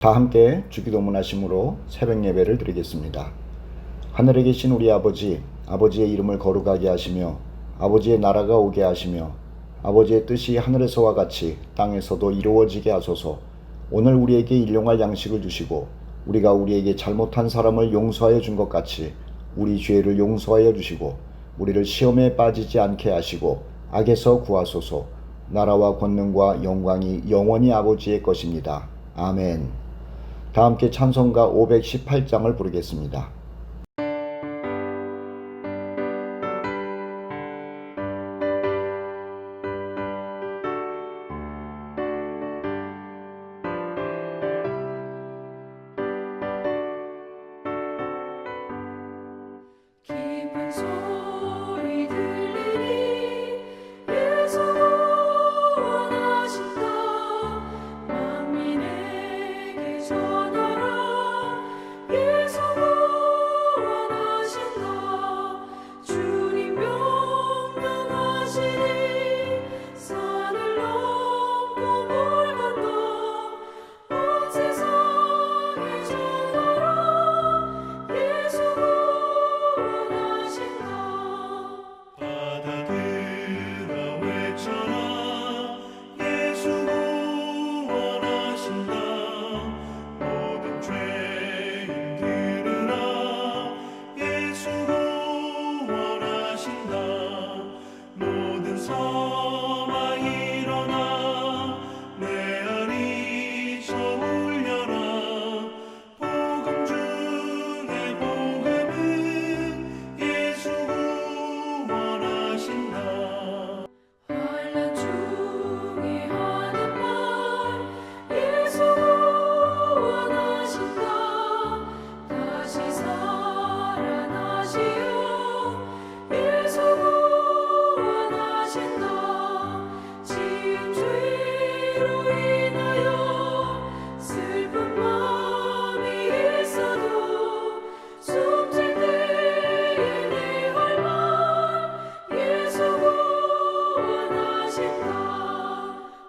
다 함께 주기도문 하심으로 새벽 예배를 드리겠습니다. 하늘에 계신 우리 아버지, 아버지의 이름을 거룩하게 하시며 아버지의 나라가 오게 하시며 아버지의 뜻이 하늘에서와 같이 땅에서도 이루어지게 하소서. 오늘 우리에게 일용할 양식을 주시고 우리가 우리에게 잘못한 사람을 용서하여 준 것 같이 우리 죄를 용서하여 주시고 우리를 시험에 빠지지 않게 하시고 악에서 구하소서. 나라와 권능과 영광이 영원히 아버지의 것입니다. 아멘. 다 함께 찬송가 518장을 부르겠습니다. 깊은 소리 들리니 예수 원하신다. 만민에게 전하라. 예수 원하신다. 주님 명령하시니 산을 넘고 물 건너 온 세상에 전하라. 예수 받아들여 외쳐라. 예수 구원하신다. 모든 죄인 들으라. 예수 구원하신다. 모든 성아 일어나. 내 안이 저 울려라. 복음 중에 복음은 예수 구원하신다. 환난 중에 하는 말 예수 구원하신다. 다시 살아나시어 예수 구원하신다. 지은 죄로 인하여 슬픈 마음이 있어도 숨질 때에 내 할 말 예수 구원하신다.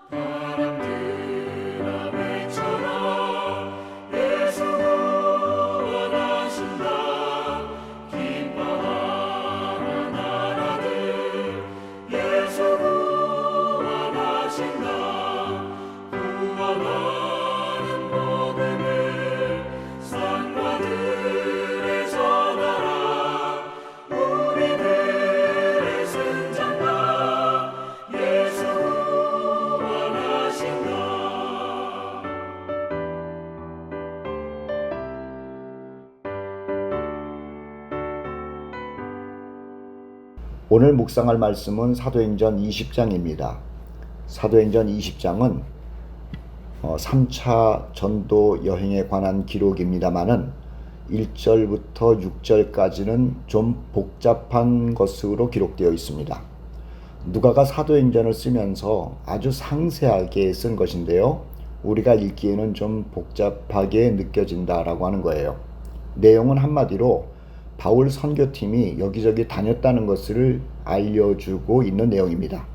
바람들아 외쳐라. 예수 구원하신다. 기뻐하라 나라들. 예수 구원하신다. 구원하는 복음을 산과 들에 전하라. 우리들의 승장가 예수 구원하신다. 오늘 묵상할 말씀은 사도행전 20장입니다. 사도행전 20장은 3차 전도 여행에 관한 기록입니다마는 1절부터 6절까지는 좀 복잡한 것으로 기록되어 있습니다. 누가가 사도행전을 쓰면서 아주 상세하게 쓴 것인데요. 우리가 읽기에는 좀 복잡하게 느껴진다라고 하는 거예요. 내용은 한마디로 바울 선교팀이 여기저기 다녔다는 것을 알려주고 있는 내용입니다.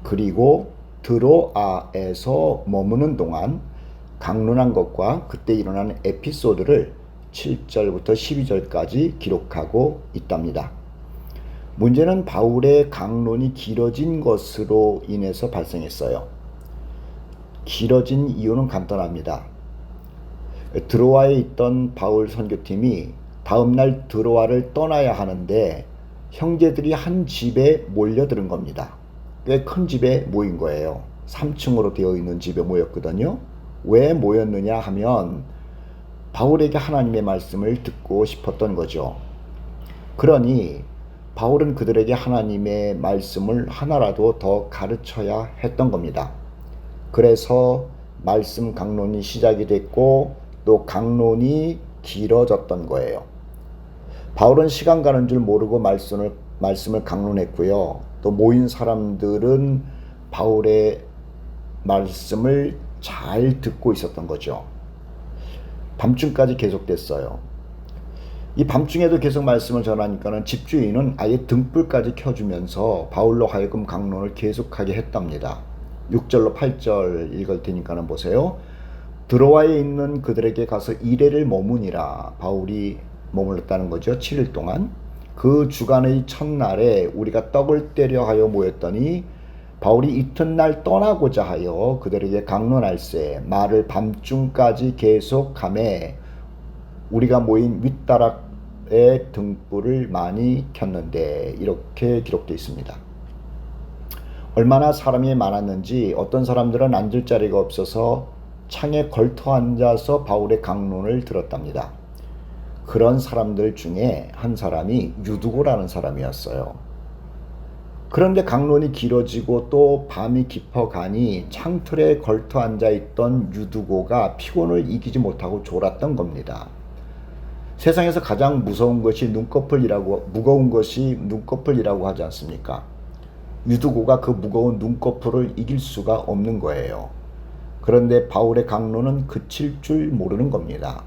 그리고 드로아에서 머무는 동안 강론한 것과 그때 일어난 에피소드를 7절부터 12절까지 기록하고 있답니다. 문제는 바울의 강론이 길어진 것으로 인해서 발생했어요. 길어진 이유는 간단합니다. 드로아에 있던 바울 선교팀이 다음날 드로아를 떠나야 하는데 형제들이 한 집에 몰려드는 겁니다. 꽤 큰 집에 모인 거예요. 3층으로 되어 있는 집에 모였거든요. 왜 모였느냐 하면 바울에게 하나님의 말씀을 듣고 싶었던 거죠. 그러니 바울은 그들에게 하나님의 말씀을 하나라도 더 가르쳐야 했던 겁니다. 그래서 말씀 강론이 시작이 됐고 또 강론이 길어졌던 거예요. 바울은 시간 가는 줄 모르고 말씀을 강론했고요. 또 모인 사람들은 바울의 말씀을 잘 듣고 있었던 거죠. 밤중까지 계속됐어요. 이 밤중에도 계속 말씀을 전하니까는 집주인은 아예 등불까지 켜주면서 바울로 하여금 강론을 계속하게 했답니다. 6절로 8절 읽을 테니까는 보세요. 드로아에 있는 그들에게 가서 이레를 머무니라. 바울이 머물렀다는 거죠. 7일 동안. 그 주간의 첫날에 우리가 떡을 떼려 하여 모였더니 바울이 이튿날 떠나고자 하여 그들에게 강론할세 말을 밤중까지 계속하매 우리가 모인 윗다락의 등불을 많이 켰는데, 이렇게 기록되어 있습니다. 얼마나 사람이 많았는지 어떤 사람들은 앉을 자리가 없어서 창에 걸터 앉아서 바울의 강론을 들었답니다. 그런 사람들 중에 한 사람이 유두고라는 사람이었어요. 그런데 강론이 길어지고 또 밤이 깊어가니 창틀에 걸터 앉아있던 유두고가 피곤을 이기지 못하고 졸았던 겁니다. 세상에서 가장 무거운 것이 눈꺼풀이라고 하지 않습니까? 유두고가 그 무거운 눈꺼풀을 이길 수가 없는 거예요. 그런데 바울의 강론은 그칠 줄 모르는 겁니다.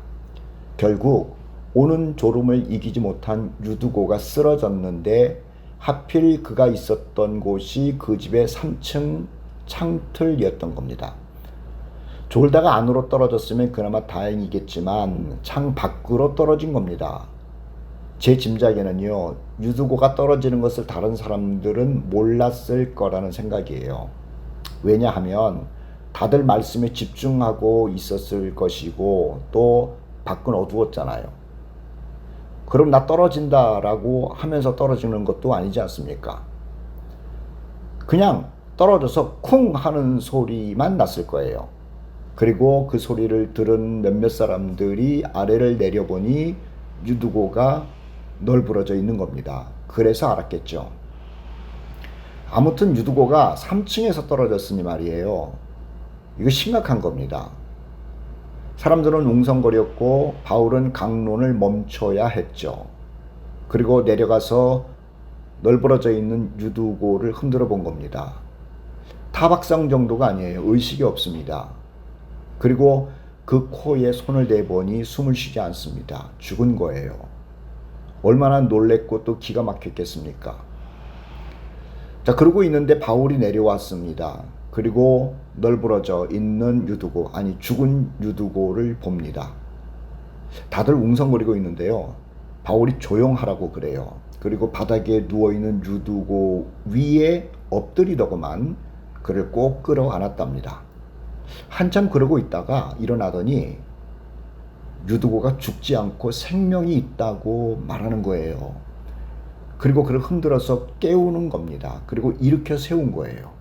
결국 오는 졸음을 이기지 못한 유두고가 쓰러졌는데, 하필 그가 있었던 곳이 그 집의 3층 창틀이었던 겁니다. 졸다가 안으로 떨어졌으면 그나마 다행이겠지만 창 밖으로 떨어진 겁니다. 제 짐작에는요, 유두고가 떨어지는 것을 다른 사람들은 몰랐을 거라는 생각이에요. 왜냐하면 다들 말씀에 집중하고 있었을 것이고 또 밖은 어두웠잖아요. 그럼 나 떨어진다라고 하면서 떨어지는 것도 아니지 않습니까? 그냥 떨어져서 쿵 하는 소리만 났을 거예요. 그리고 그 소리를 들은 몇몇 사람들이 아래를 내려보니 유두고가 널브러져 있는 겁니다. 그래서 알았겠죠. 아무튼 유두고가 3층에서 떨어졌으니 말이에요. 이거 심각한 겁니다. 사람들은 웅성거렸고 바울은 강론을 멈춰야 했죠. 그리고 내려가서 널브러져 있는 유두고를 흔들어 본 겁니다. 타박상 정도가 아니에요. 의식이 없습니다. 그리고 그 코에 손을 대보니 숨을 쉬지 않습니다. 죽은 거예요. 얼마나 놀랬고 또 기가 막혔겠습니까? 자, 그러고 있는데 바울이 내려왔습니다. 그리고 널브러져 있는 유두고, 아니 죽은 유두고를 봅니다. 다들 웅성거리고 있는데요. 바울이 조용하라고 그래요. 그리고 바닥에 누워있는 유두고 위에 엎드리더구만 그를 꼭 끌어안았답니다. 한참 그러고 있다가 일어나더니 유두고가 죽지 않고 생명이 있다고 말하는 거예요. 그리고 그를 흔들어서 깨우는 겁니다. 그리고 일으켜 세운 거예요.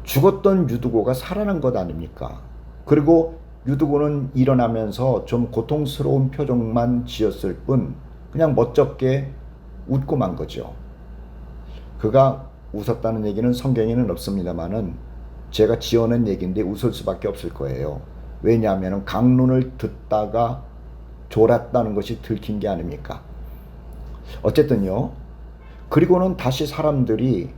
죽었던 유두고가 살아난 것 아닙니까? 그리고 유두고는 일어나면서 좀 고통스러운 표정만 지었을 뿐 그냥 멋쩍게 웃고 만 거죠. 그가 웃었다는 얘기는 성경에는 없습니다만은 제가 지어낸 얘기인데 웃을 수밖에 없을 거예요. 왜냐하면 강론을 듣다가 졸았다는 것이 들킨 게 아닙니까? 어쨌든요. 그리고는 다시 사람들이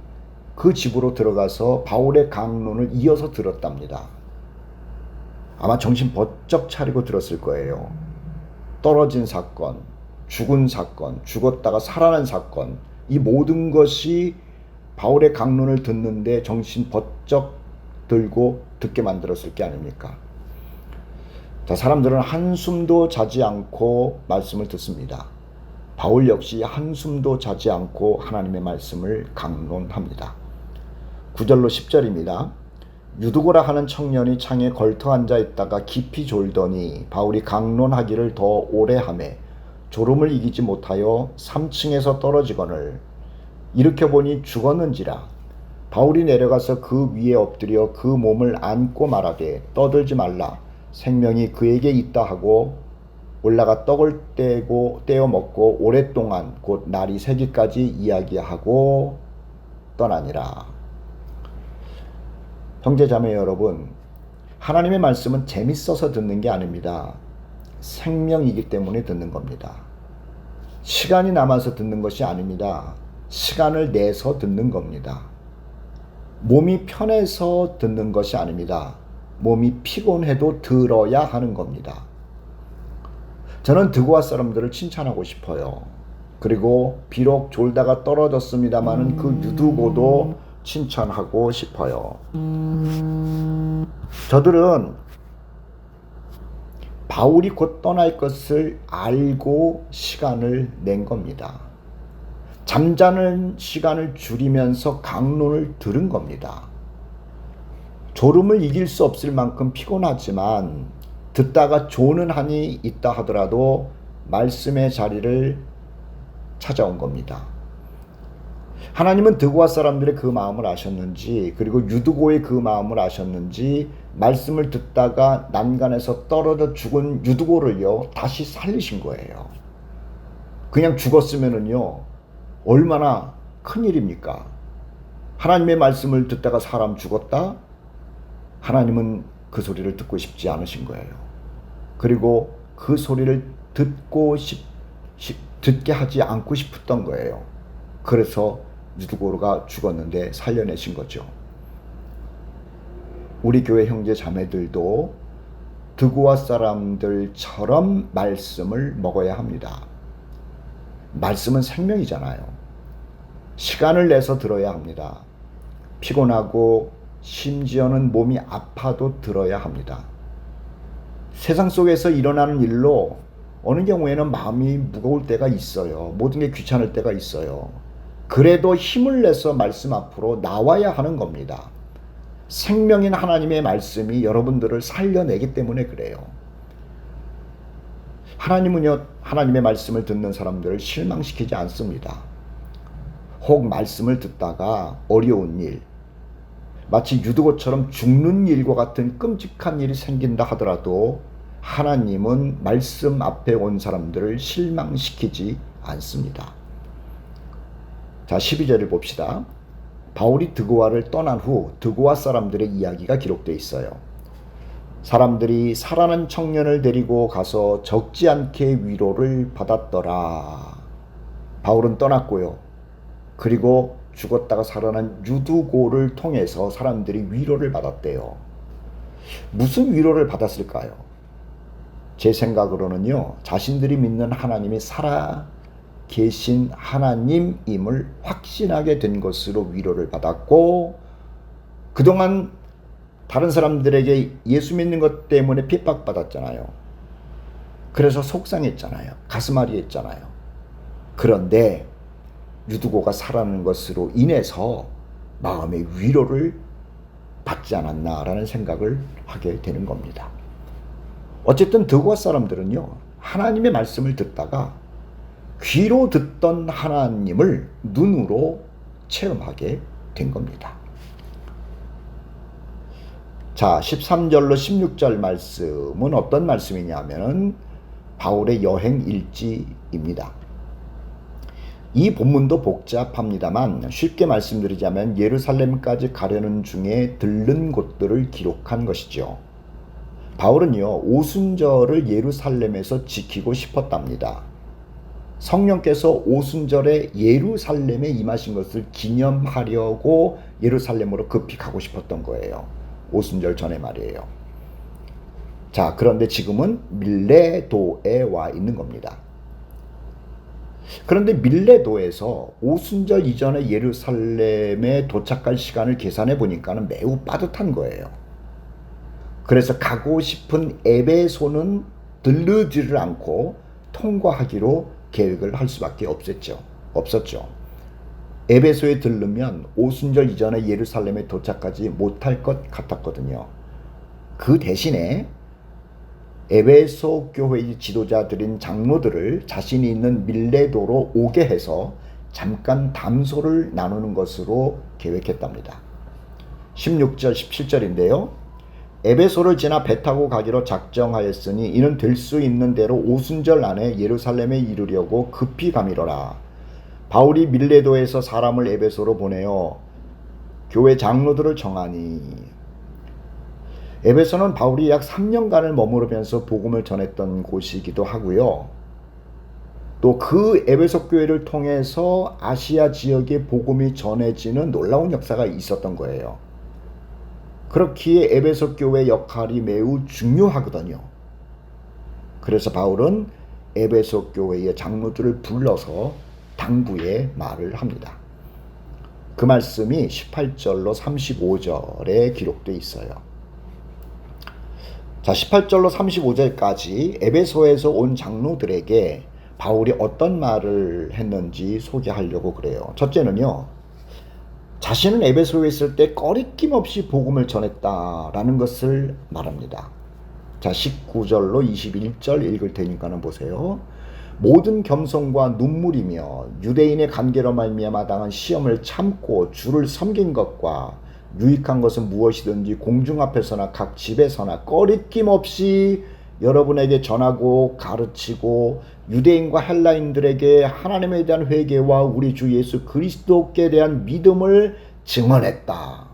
그 집으로 들어가서 바울의 강론을 이어서 들었답니다. 아마 정신 번쩍 차리고 들었을 거예요. 떨어진 사건, 죽은 사건, 죽었다가 살아난 사건, 이 모든 것이 바울의 강론을 듣는데 정신 번쩍 들고 듣게 만들었을 게 아닙니까? 자, 사람들은 한숨도 자지 않고 말씀을 듣습니다. 바울 역시 한숨도 자지 않고 하나님의 말씀을 강론합니다. 9절로 10절입니다. 유두고라 하는 청년이 창에 걸터 앉아 있다가 깊이 졸더니 바울이 강론하기를 더 오래 하매 졸음을 이기지 못하여 3층에서 떨어지거늘 일으켜 보니 죽었는지라. 바울이 내려가서 그 위에 엎드려 그 몸을 안고 말하되 떠들지 말라. 생명이 그에게 있다 하고 올라가 떡을 떼어 먹고 오랫동안 곧 날이 새기까지 이야기하고 떠나니라. 형제자매 여러분, 하나님의 말씀은 재밌어서 듣는 게 아닙니다. 생명이기 때문에 듣는 겁니다. 시간이 남아서 듣는 것이 아닙니다. 시간을 내서 듣는 겁니다. 몸이 편해서 듣는 것이 아닙니다. 몸이 피곤해도 들어야 하는 겁니다. 저는 드고아 사람들을 칭찬하고 싶어요. 그리고 비록 졸다가 떨어졌습니다마는 그 유두고도 칭찬하고 싶어요. 저들은 바울이 곧 떠날 것을 알고 시간을 낸 겁니다. 잠자는 시간을 줄이면서 강론을 들은 겁니다. 졸음을 이길 수 없을 만큼 피곤하지만 듣다가 조는 한이 있다 하더라도 말씀의 자리를 찾아온 겁니다. 하나님은 드고아 사람들의 그 마음을 아셨는지, 그리고 유두고의 그 마음을 아셨는지 말씀을 듣다가 난간에서 떨어져 죽은 유두고를요 다시 살리신 거예요. 그냥 죽었으면은요 얼마나 큰일입니까? 하나님의 말씀을 듣다가 사람 죽었다? 하나님은 그 소리를 듣고 싶지 않으신 거예요. 그리고 그 소리를 듣게 하지 않고 싶었던 거예요. 그래서 유두고가 죽었는데 살려내신 거죠. 우리 교회 형제 자매들도 드고아 사람들처럼 말씀을 먹어야 합니다. 말씀은 생명이잖아요. 시간을 내서 들어야 합니다. 피곤하고 심지어는 몸이 아파도 들어야 합니다. 세상 속에서 일어나는 일로 어느 경우에는 마음이 무거울 때가 있어요. 모든 게 귀찮을 때가 있어요. 그래도 힘을 내서 말씀 앞으로 나와야 하는 겁니다. 생명인 하나님의 말씀이 여러분들을 살려내기 때문에 그래요. 하나님은요, 하나님의 말씀을 듣는 사람들을 실망시키지 않습니다. 혹 말씀을 듣다가 어려운 일, 마치 유두고처럼 죽는 일과 같은 끔찍한 일이 생긴다 하더라도 하나님은 말씀 앞에 온 사람들을 실망시키지 않습니다. 자, 12절을 봅시다. 바울이 드고아를 떠난 후 드고아 사람들의 이야기가 기록되어 있어요. 사람들이 살아난 청년을 데리고 가서 적지 않게 위로를 받았더라. 바울은 떠났고요. 그리고 죽었다가 살아난 유두고를 통해서 사람들이 위로를 받았대요. 무슨 위로를 받았을까요? 제 생각으로는요, 자신들이 믿는 하나님이 살아 계신 하나님임을 확신하게 된 것으로 위로를 받았고, 그동안 다른 사람들에게 예수 믿는 것 때문에 핍박받았잖아요. 그래서 속상했잖아요. 가슴앓이했잖아요. 그런데 유두고가 살아나는 것으로 인해서 마음의 위로를 받지 않았나라는 생각을 하게 되는 겁니다. 어쨌든 드고아 사람들은요, 하나님의 말씀을 듣다가 귀로 듣던 하나님을 눈으로 체험하게 된 겁니다. 자, 13절로 16절 말씀은 어떤 말씀이냐면 바울의 여행 일지입니다. 이 본문도 복잡합니다만 쉽게 말씀드리자면 예루살렘까지 가려는 중에 들른 곳들을 기록한 것이죠. 바울은요, 오순절을 예루살렘에서 지키고 싶었답니다. 성령께서 오순절에 예루살렘에 임하신 것을 기념하려고 예루살렘으로 급히 가고 싶었던 거예요. 오순절 전에 말이에요. 자, 그런데 지금은 밀레도에 와 있는 겁니다. 그런데 밀레도에서 오순절 이전에 예루살렘에 도착할 시간을 계산해 보니까는 매우 빠듯한 거예요. 그래서 가고 싶은 에베소는 들르지를 않고 통과하기로 계획을 할 수밖에 없었죠. 에베소에 들르면 오순절 이전에 예루살렘에 도착하지 못할 것 같았거든요. 그 대신에 에베소 교회의 지도자들인 장로들을 자신이 있는 밀레도로 오게 해서 잠깐 담소를 나누는 것으로 계획했답니다. 16절 17절인데요. 에베소를 지나 배 타고 가기로 작정하였으니 이는 될 수 있는 대로 오순절 안에 예루살렘에 이르려고 급히 가미로라. 바울이 밀레도에서 사람을 에베소로 보내어 교회 장로들을 정하니. 에베소는 바울이 약 3년간을 머무르면서 복음을 전했던 곳이기도 하고요. 또 그 에베소 교회를 통해서 아시아 지역에 복음이 전해지는 놀라운 역사가 있었던 거예요. 그렇기에 에베소 교회 역할이 매우 중요하거든요. 그래서 바울은 에베소 교회의 장로들을 불러서 당부의 말을 합니다. 그 말씀이 18절로 35절에 기록되어 있어요. 자, 18절로 35절까지 에베소에서 온 장로들에게 바울이 어떤 말을 했는지 소개하려고 그래요. 첫째는요, 자신은 에베소에 있을 때 꺼리낌 없이 복음을 전했다라는 것을 말합니다. 자, 19절로 21절 읽을 테니까는 보세요. 모든 겸손과 눈물이며 유대인의 관계로 말미암아 당한 시험을 참고 주를 섬긴 것과 유익한 것은 무엇이든지 공중 앞에서나 각 집에서나 꺼리낌 없이 여러분에게 전하고 가르치고 유대인과 헬라인들에게 하나님에 대한 회개와 우리 주 예수 그리스도께 대한 믿음을 증언했다.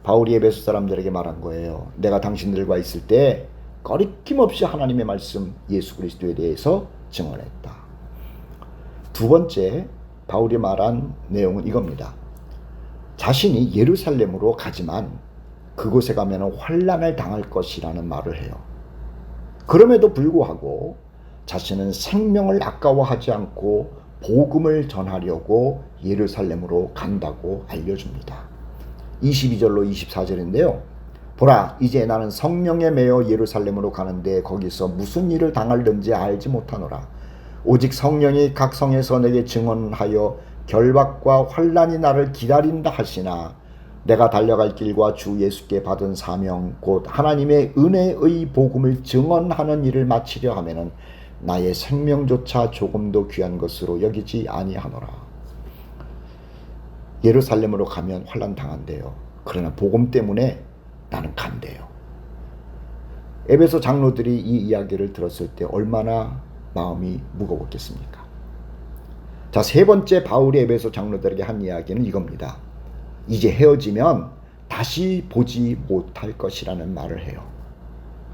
바울이 에베소 사람들에게 말한 거예요. 내가 당신들과 있을 때 꺼리낌 없이 하나님의 말씀 예수 그리스도에 대해서 증언했다. 두 번째, 바울이 말한 내용은 이겁니다. 자신이 예루살렘으로 가지만 그곳에 가면 환난을 당할 것이라는 말을 해요. 그럼에도 불구하고 자신은 생명을 아까워하지 않고 복음을 전하려고 예루살렘으로 간다고 알려줍니다. 22절로 24절인데요. 보라, 이제 나는 성령에 매여 예루살렘으로 가는데 거기서 무슨 일을 당할는지 알지 못하노라. 오직 성령이 각 성에서 내게 증언하여 결박과 환난이 나를 기다린다 하시나 내가 달려갈 길과 주 예수께 받은 사명 곧 하나님의 은혜의 복음을 증언하는 일을 마치려 하면은 나의 생명조차 조금도 귀한 것으로 여기지 아니하노라. 예루살렘으로 가면 환난 당한대요. 그러나 복음 때문에 나는 간대요. 에베소 장로들이 이 이야기를 들었을 때 얼마나 마음이 무거웠겠습니까? 자, 세 번째 바울이 에베소 장로들에게 한 이야기는 이겁니다. 이제 헤어지면 다시 보지 못할 것이라는 말을 해요.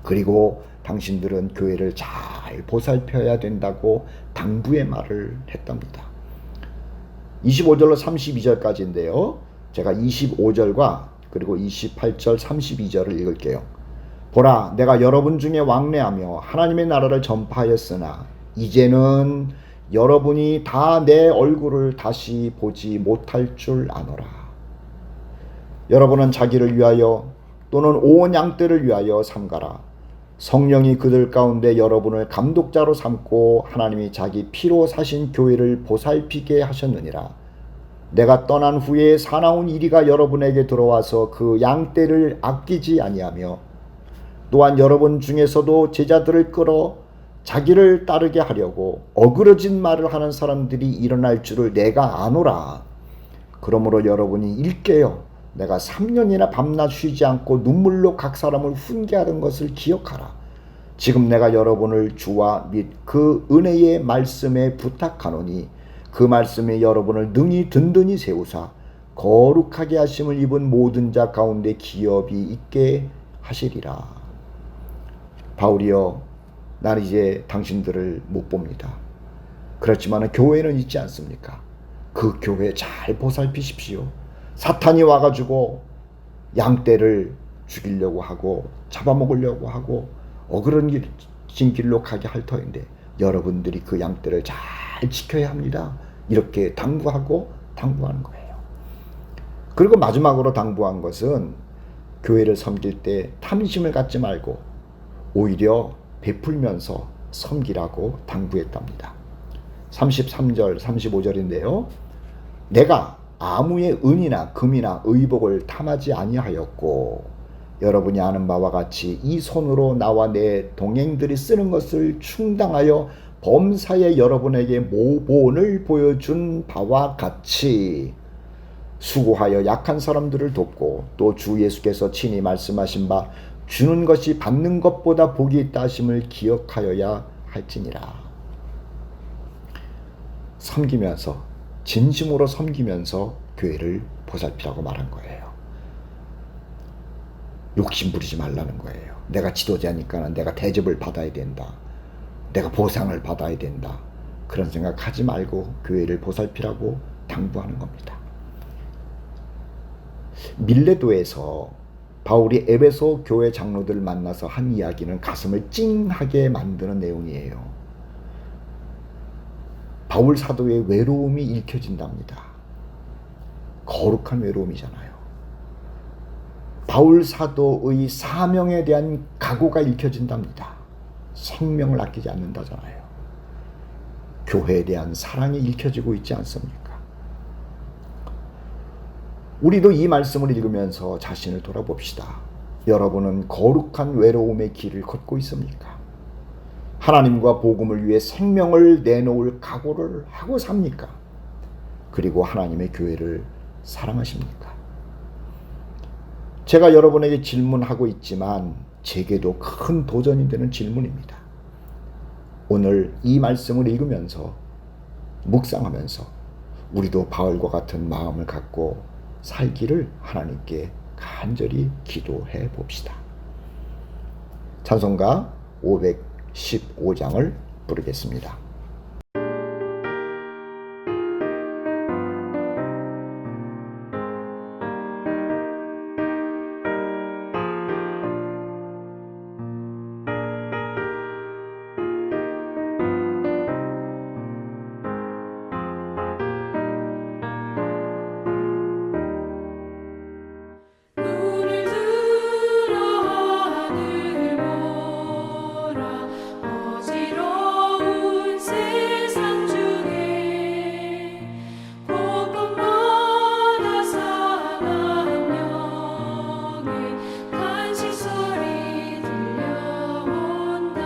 그리고 당신들은 교회를 잘 보살펴야 된다고 당부의 말을 했답니다. 25절로 32절까지인데요. 제가 25절과 그리고 28절 32절을 읽을게요. 보라, 내가 여러분 중에 왕래하며 하나님의 나라를 전파하였으나 이제는 여러분이 다 내 얼굴을 다시 보지 못할 줄 아노라. 여러분은 자기를 위하여 또는 온 양떼를 위하여 삼가라. 성령이 그들 가운데 여러분을 감독자로 삼고 하나님이 자기 피로 사신 교회를 보살피게 하셨느니라. 내가 떠난 후에 사나운 이리가 여러분에게 들어와서 그 양떼를 아끼지 아니하며 또한 여러분 중에서도 제자들을 끌어 자기를 따르게 하려고 어그러진 말을 하는 사람들이 일어날 줄을 내가 아노라. 그러므로 여러분이 일깨어 내가 3년이나 밤낮 쉬지 않고 눈물로 각 사람을 훈계하던 것을 기억하라. 지금 내가 여러분을 주와 및 그 은혜의 말씀에 부탁하노니 그 말씀이 여러분을 능히 든든히 세우사 거룩하게 하심을 입은 모든 자 가운데 기업이 있게 하시리라. 바울이여, 나는 이제 당신들을 못 봅니다. 그렇지만 교회는 있지 않습니까? 그 교회 잘 보살피십시오. 사탄이 와가지고 양떼를 죽이려고 하고 잡아먹으려고 하고 어그러진 길로 가게 할 터인데 여러분들이 그 양떼를 잘 지켜야 합니다. 이렇게 당부하는 거예요. 그리고 마지막으로 당부한 것은 교회를 섬길 때 탐심을 갖지 말고 오히려 베풀면서 섬기라고 당부했답니다. 33절 35절인데요. 내가 아무의 은이나 금이나 의복을 탐하지 아니하였고 여러분이 아는 바와 같이 이 손으로 나와 내 동행들이 쓰는 것을 충당하여 범사에 여러분에게 모본을 보여준 바와 같이 수고하여 약한 사람들을 돕고 또 주 예수께서 친히 말씀하신 바 주는 것이 받는 것보다 복이 있다 하심을 기억하여야 할지니라. 섬기면서 진심으로 섬기면서 교회를 보살피라고 말한 거예요. 욕심 부리지 말라는 거예요. 내가 지도자니까 내가 대접을 받아야 된다. 내가 보상을 받아야 된다. 그런 생각하지 말고 교회를 보살피라고 당부하는 겁니다. 밀레도에서 바울이 에베소 교회 장로들을 만나서 한 이야기는 가슴을 찡하게 만드는 내용이에요. 바울 사도의 외로움이 읽혀진답니다. 거룩한 외로움이잖아요. 바울 사도의 사명에 대한 각오가 읽혀진답니다. 생명을 아끼지 않는다잖아요. 교회에 대한 사랑이 읽혀지고 있지 않습니까? 우리도 이 말씀을 읽으면서 자신을 돌아봅시다. 여러분은 거룩한 외로움의 길을 걷고 있습니까? 하나님과 복음을 위해 생명을 내놓을 각오를 하고 삽니까? 그리고 하나님의 교회를 사랑하십니까? 제가 여러분에게 질문하고 있지만 제게도 큰 도전이 되는 질문입니다. 오늘 이 말씀을 읽으면서 묵상하면서 우리도 바울과 같은 마음을 갖고 살기를 하나님께 간절히 기도해 봅시다. 찬송가 515장을 부르겠습니다. 눈을 들어 하늘 보라 어지러운 세상 중에 곳곳마다 사망 영의 간신 소리 들려온다.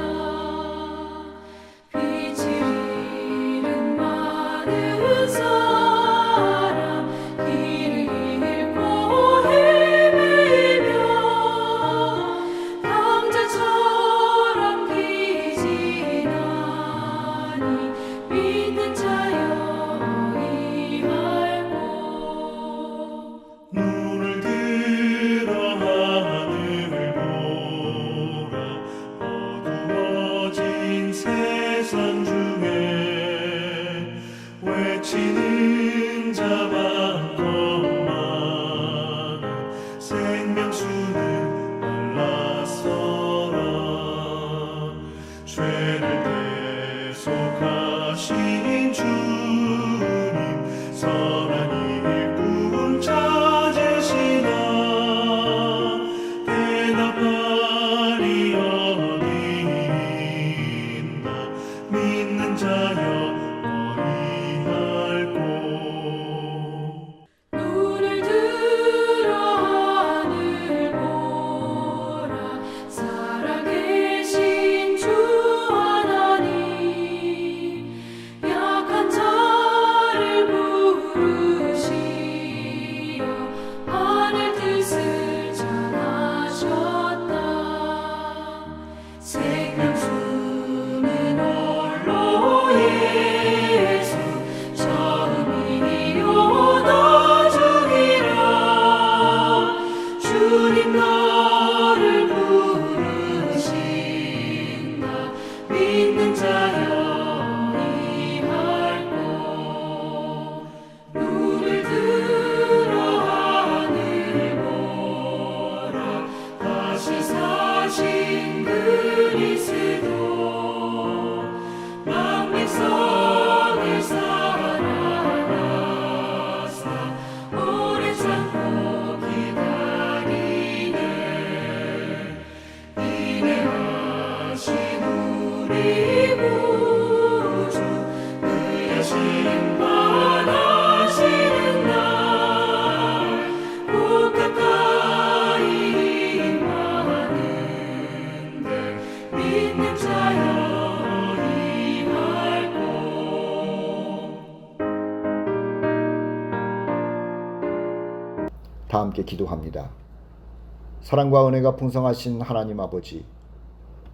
빛을 잃은 많은 사람 길을 잃고 헤매이며 강자처럼 기진하니 믿는 자여 의할고 눈을 들어 하늘을 보라 어두워진 세상 중에 외치는 자 많고 많은 생명수는 말랐어라. 죄를 대속하신 주님 선한 일꾼 찾으시나 대답하리 어디있나 믿는 자여 어이할꼬. 눈을 들어 하늘 보라 살아계신 주 하나님 약한 자를 부르시어 하늘 뜻을 전하셨다. 생명수는 홀로 예수 처음이요 나중이라. 주님 너를 부르신다. 믿는 자여 이할고 눈을 들어 하늘 보라 다시 사신 그리스도 만백성을 사랑하사 오래 참고 기다리네. 인내하신 우리 구주 그의 심판하시는 날 곧 가까이 임하는데 믿는 자여 이할고 다 함께 기도합니다. 사랑과 은혜가 풍성하신 하나님 아버지,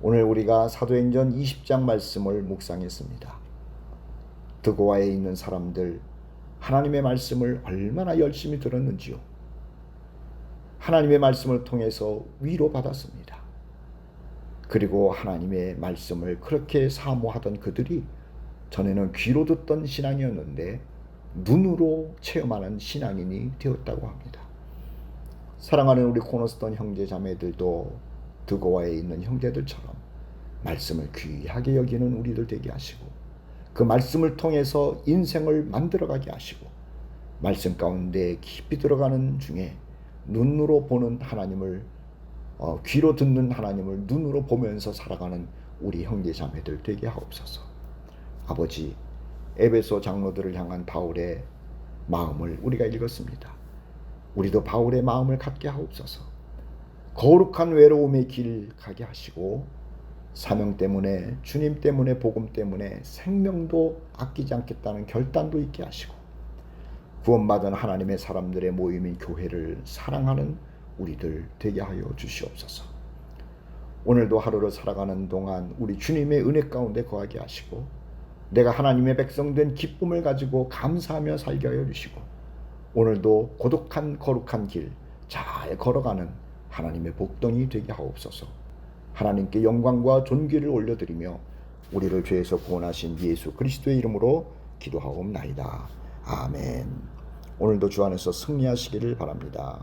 오늘 우리가 사도행전 20장 말씀을 묵상했습니다. 드고아에 있는 사람들 하나님의 말씀을 얼마나 열심히 들었는지요. 하나님의 말씀을 통해서 위로받았습니다. 그리고 하나님의 말씀을 그렇게 사모하던 그들이 전에는 귀로 듣던 신앙이었는데 눈으로 체험하는 신앙인이 되었다고 합니다. 사랑하는 우리 코너스톤 형제 자매들도 드고아에 있는 형제들처럼 말씀을 귀하게 여기는 우리들 되게 하시고 그 말씀을 통해서 인생을 만들어가게 하시고 말씀 가운데 깊이 들어가는 중에 눈으로 보는 하나님을 귀로 듣는 하나님을 눈으로 보면서 살아가는 우리 형제 자매들 되게 하옵소서. 아버지, 에베소 장로들을 향한 바울의 마음을 우리가 읽었습니다. 우리도 바울의 마음을 갖게 하옵소서. 거룩한 외로움의 길 가게 하시고 사명 때문에, 주님 때문에, 복음 때문에 생명도 아끼지 않겠다는 결단도 있게 하시고 구원받은 하나님의 사람들의 모임인 교회를 사랑하는 우리들 되게 하여 주시옵소서. 오늘도 하루를 살아가는 동안 우리 주님의 은혜 가운데 거하게 하시고 내가 하나님의 백성 된 기쁨을 가지고 감사하며 살게 하여 주시고 오늘도 고독한 거룩한 길 잘 걸어가는 하나님의 복덩이 되게 하옵소서. 하나님께 영광과 존귀를 올려드리며 우리를 죄에서 구원하신 예수 그리스도의 이름으로 기도하옵나이다. 아멘. 오늘도 주 안에서 승리하시기를 바랍니다.